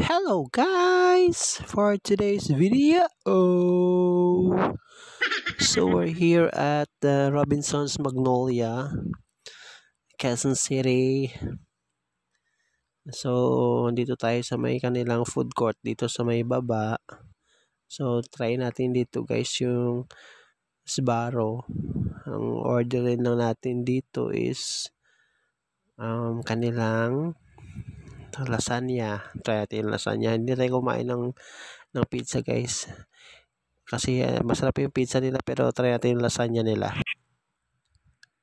Hello guys for today's video. So we're here at the Robinson's Magnolia, Quezon City. So dito tayo sa may kanilang food court dito sa may baba. So try natin dito guys yung Sbarro. Ang orderin lang natin dito is kanilang lasagna. Try natin yung lasagna. Hindi tayo kumain ng pizza guys. Kasi masarap yung pizza nila pero try natin yung lasagna nila.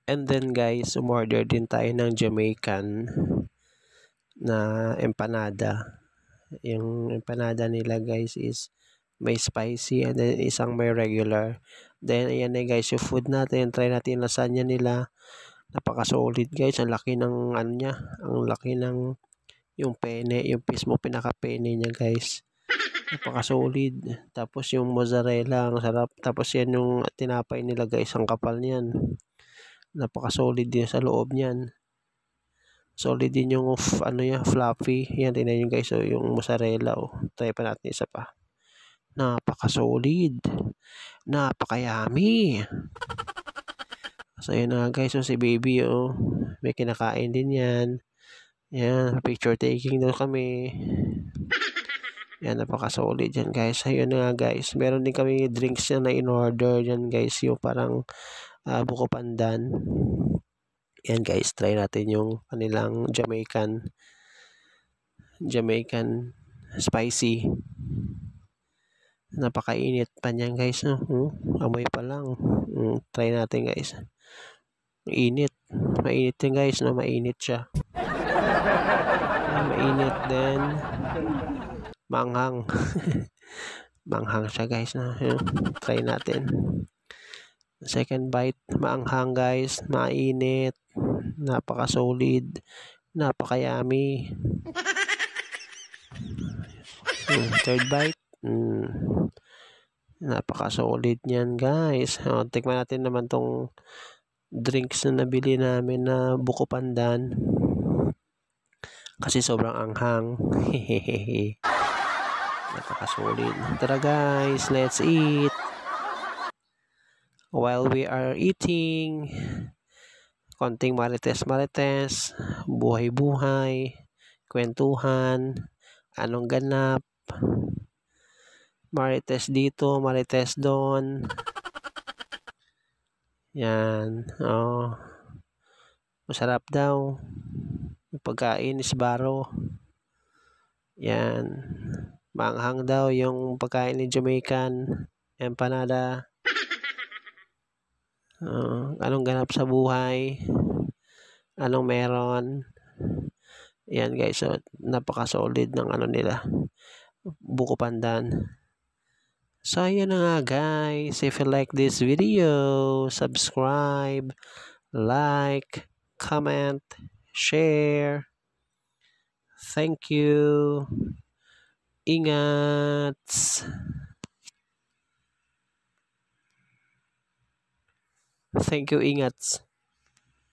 And then guys, umorder din tayo ng Jamaican na empanada. Yung empanada nila guys is may spicy and then isang may regular. Then ayan na guys yung food natin. Try natin yung lasagna nila. Napaka-solid guys. Ang laki ng ano niya. Ang laki ng yung pene. Yung mismo pinaka-pene niya guys. Napaka-solid. Tapos yung mozzarella, ang sarap. Tapos yan yung tinapay nila guys, ang kapal niyan. Napaka-solid din sa loob niyan. Solid din yung ano yan, fluffy. Yan, tingnan nyo guys, so, yung mozzarella. Oh. Try pa natin isa pa. Napaka-solid. Napaka-yummy. So yun na guys, so si baby, oh, may kinakain din yan. Yan, picture taking daw kami. Yan, napaka-solid yan guys. Ayun nga guys. Meron din kami drinks na in-order yan guys. Yung parang buko pandan. Yan guys. Try natin yung kanilang Jamaican spicy. Napakainit pa niyan guys. No? Amoy pa lang. Try natin guys. Init. Mainit yan guys. No? Mainit siya. Mainit din. Manghang. Manghang siya guys na. Try natin. Second bite, maanghang guys, mainit, napaka-solid, napaka-yummy. Third bite, napaka-solid niyan guys. Tikman natin naman tong drinks na nabili namin na buko pandan. Kasi sobrang anghang. Napaka-solid. Tara guys, let's eat. While we are eating, konting marites, buhay-buhay, kwentuhan, anong ganap, marites dito, marites doon. Yan, oh. Masarap daw. Yung pagkain is Sbarro. Yan. Maanghang daw yung pagkain ni Jamaican empanada. Anong ganap sa buhay? Anong meron? Yan guys, so napaka-solid ng ano nila. Buko pandan. So ayan na nga guys. If you like this video, subscribe, like, comment, share. Thank you. Ingat. Thank you, ingats.